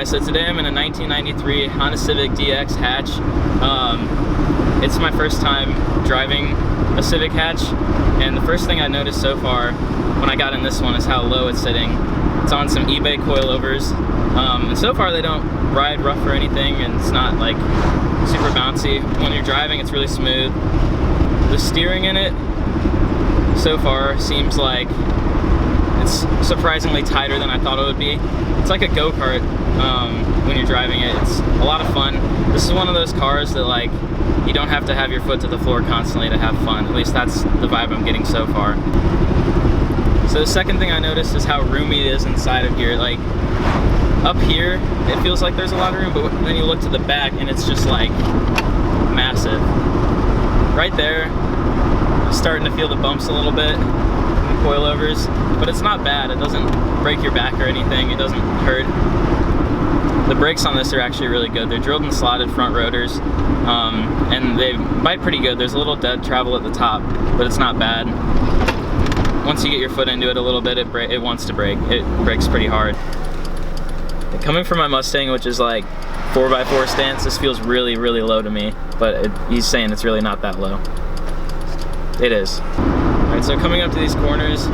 guys, so today I'm in a 1993 Honda Civic DX hatch. It's my first time driving a Civic hatch, and the first thing I noticed so far when I got in this one is how low it's sitting. It's on some eBay coilovers, and so far they don't ride rough or anything, and it's not like super bouncy. When you're driving, it's really smooth. The steering in it so far seems like it's surprisingly tighter than I thought it would be. It's like a go-kart when you're driving it. It's a lot of fun. This is one of those cars that, like, you don't have to have your foot to the floor constantly to have fun. At least that's the vibe I'm getting so far. So the second thing I noticed is how roomy it is inside of here. Like, up here, it feels like there's a lot of room, but then you look to the back and it's just like massive. Right there, I'm starting to feel the bumps a little bit. Coilovers, but it's not bad. It doesn't break your back or anything. It doesn't hurt. The brakes on this are actually really good. They're drilled and slotted front rotors, and they bite pretty good. There's a little dead travel at the top, but it's not bad. Once you get your foot into it a little bit, it wants to brake. It brakes pretty hard. Coming from my Mustang, which is like 4x4 stance, this feels really, really low to me, but he's saying it's really not that low. It is. Alright, so coming up to these corners,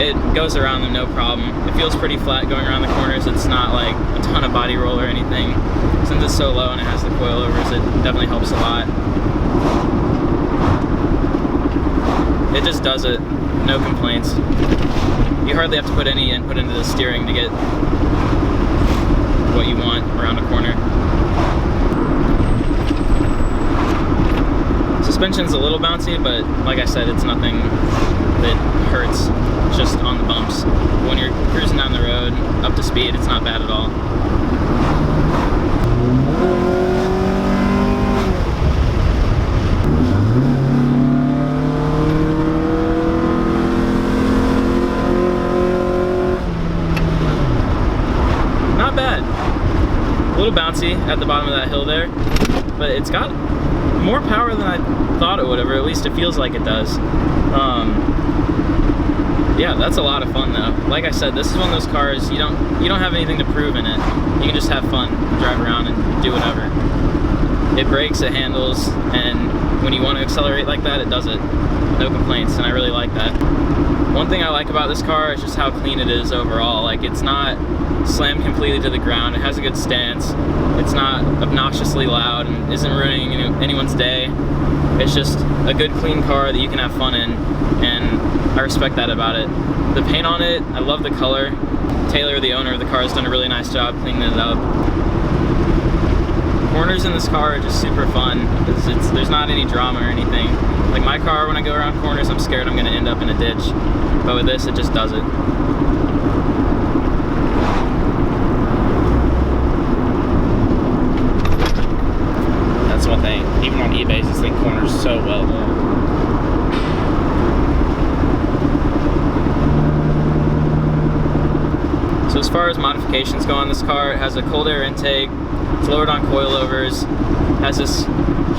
it goes around them no problem. It feels pretty flat going around the corners. It's not like a ton of body roll or anything. Since it's so low and it has the coilovers, it definitely helps a lot. It just does it, no complaints. You hardly have to put any input into the steering to get what you want around a corner. Suspension's a little bouncy, but like I said, it's nothing that hurts, just on the bumps. When you're cruising down the road, up to speed, it's not bad at all. Not bad. A little bouncy at the bottom of that hill there, but it's got more power than I thought it would, or at least it feels like it does. Yeah, that's a lot of fun though. Like I said, this is one of those cars you don't have anything to prove in it. You can just have fun, drive around and do whatever. It brakes, it handles, and when you want to accelerate like that, it does it. No complaints, and I really like that. One thing I like about this car is just how clean it is overall. Like, it's not slammed completely to the ground. It has a good stance. It's not obnoxiously loud and isn't ruining anyone's day. It's just a good, clean car that you can have fun in, and I respect that about it. The paint on it, I love the color. Taylor, the owner of the car, has done a really nice job cleaning it up. Corners in this car are just super fun because there's not any drama or anything. Like my car, when I go around corners, I'm scared I'm going to end up in a ditch. But with this, it just does it. That's one thing. Even on eBay, this thing corners so well. So as far as modifications go on this car, it has a cold air intake, it's lowered on coilovers, has this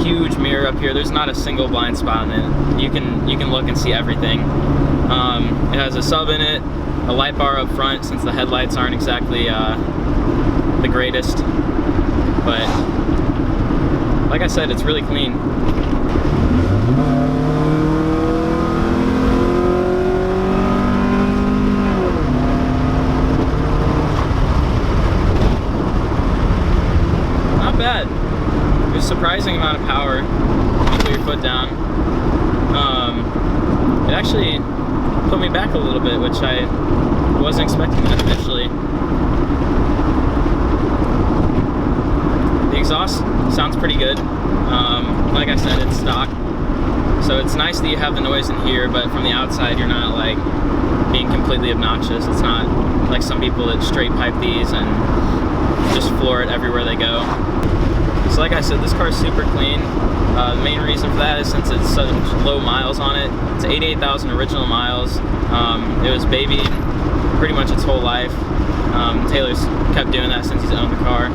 huge mirror up here. There's not a single blind spot in it. You can look and see everything. It has a sub in it, a light bar up front since the headlights aren't exactly the greatest. But like I said, it's really clean. Bad. There's a surprising amount of power when you put your foot down. It actually put me back a little bit, which I wasn't expecting that initially. The exhaust sounds pretty good. Like I said, it's stock, so it's nice that you have the noise in here, but from the outside you're not like being completely obnoxious. It's not like some people that straight pipe these and just floor it everywhere they go. So like I said, this car is super clean. The main reason for that is since it's such low miles on it. It's 88,000 original miles. It was babied pretty much its whole life. Taylor's kept doing that since he's owned the car.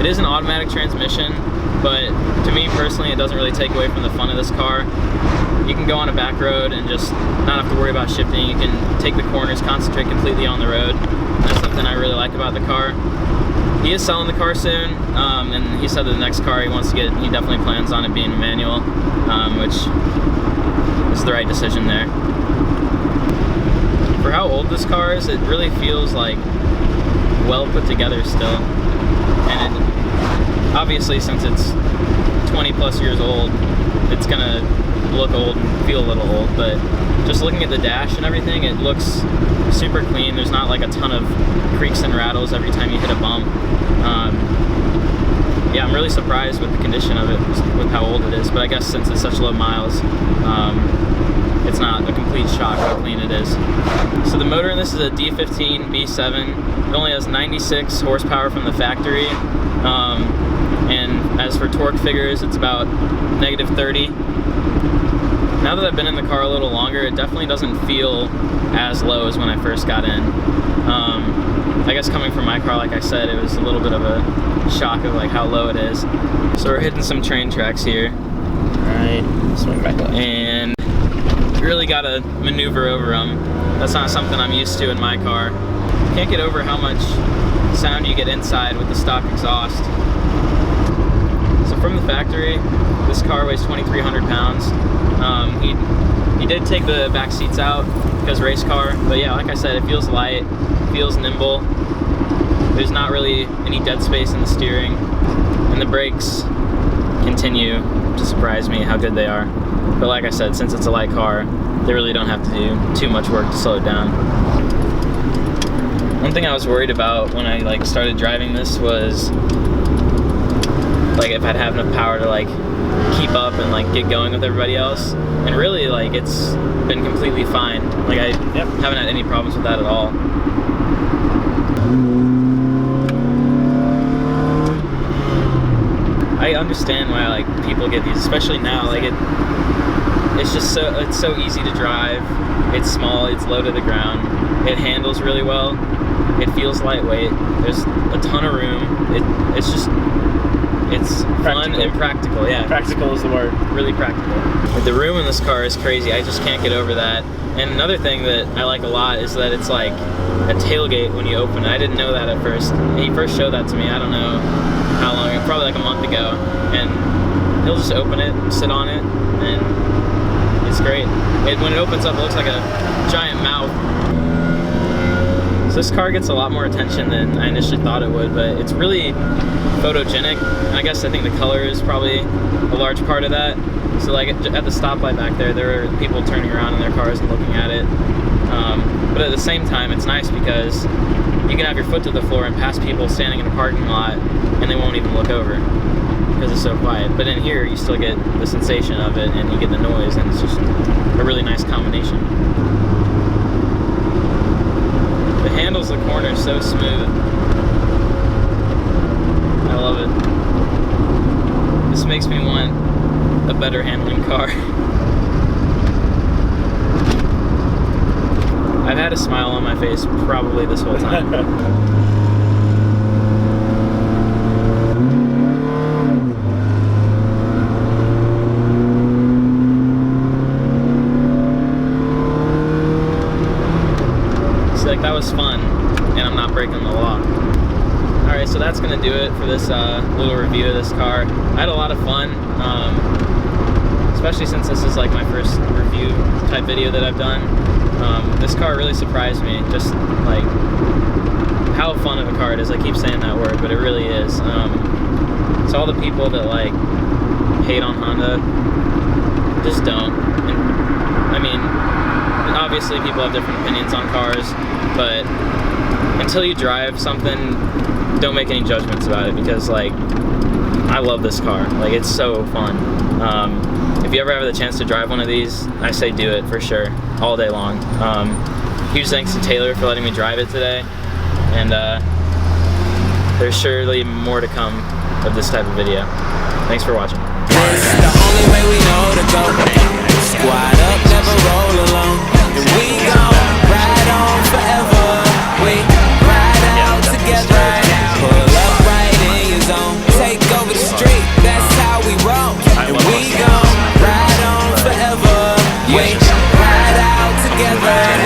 It is an automatic transmission. but to me personally, it doesn't really take away from the fun of this car. You can go on a back road and just not have to worry about shifting. You can take the corners, concentrate completely on the road. That's something I really like about the car. He is selling the car soon, and he said that the next car he wants to get, he definitely plans on it being a manual, which is the right decision there. For how old this car is, it really feels like well put together still. And it, obviously, since it's 20 plus years old, it's gonna look old and feel a little old, but just looking at the dash and everything, it looks super clean. There's not like a ton of creaks and rattles every time you hit a bump. Yeah, I'm really surprised with the condition of it, with how old it is, but I guess since it's such low miles, it's not a complete shock how clean it is. So the motor in this is a D15 B7. It only has 96 horsepower from the factory, and as for torque figures, it's about -30. Now that I've been in the car a little longer, it definitely doesn't feel as low as when I first got in. I guess coming from my car, like I said, it was a little bit of a shock of like how low it is. So we're hitting some train tracks here. Alright, swing back left. And you really gotta maneuver over them. That's not something I'm used to in my car. Can't get over how much sound you get inside with the stock exhaust. So from the factory, this car weighs 2,300 pounds. He did take the back seats out because race car, but yeah, like I said, it feels light, feels nimble. There's not really any dead space in the steering, and the brakes continue to surprise me how good they are. But like I said, since it's a light car, they really don't have to do too much work to slow it down. One thing I was worried about when I like started driving this was like if I'd have enough power to like keep up and like get going with everybody else, and really like it's been completely fine. Like I haven't had any problems with that at all. I understand why like people get these, especially now. Like it's just so easy to drive. It's small, it's low to the ground, it handles really well, it feels lightweight, there's a ton of room, it's fun and practical. Yeah, Practical is the word. Really practical. But the room in this car is crazy. I just can't get over that. And another thing that I like a lot is that it's like a tailgate when you open it. I didn't know that at first. He first showed that to me, I don't know how long, probably like a month ago. And he'll just open it, sit on it, and it's great. When it opens up, it looks like a giant mouth. So this car gets a lot more attention than I initially thought it would, but it's really photogenic. I guess I think the color is probably a large part of that. So like at the stoplight back there are people turning around in their cars and looking at it. But at the same time, it's nice because you can have your foot to the floor and pass people standing in a parking lot and they won't even look over because it's so quiet. But in here, you still get the sensation of it and you get the noise, and it's just a really nice combination. It handles the corner so smooth. I love it. This makes me want a better handling car. I've had a smile on my face probably this whole time. So like that was fun, and I'm not breaking the law. Alright, so that's gonna do it for this little review of this car. I had a lot of fun, especially since this is like my first review type video that I've done. This car really surprised me, just like how fun of a car it is. I keep saying that word, but it really is. So all the people that like hate on Honda, just don't. And, I mean, obviously people have different opinions on cars, but until you drive something, don't make any judgments about it, because like I love this car. Like it's so fun. If you ever have the chance to drive one of these, I say do it for sure, all day long. Huge thanks to Taylor for letting me drive it today, and there's surely more to come of this type of video. Thanks for watching. This the only way we know to go. Squad up, never roll alone. And we gon' ride on forever. We ride out together. Pull up right in your zone. Take over the street, that's Wait, ride out together.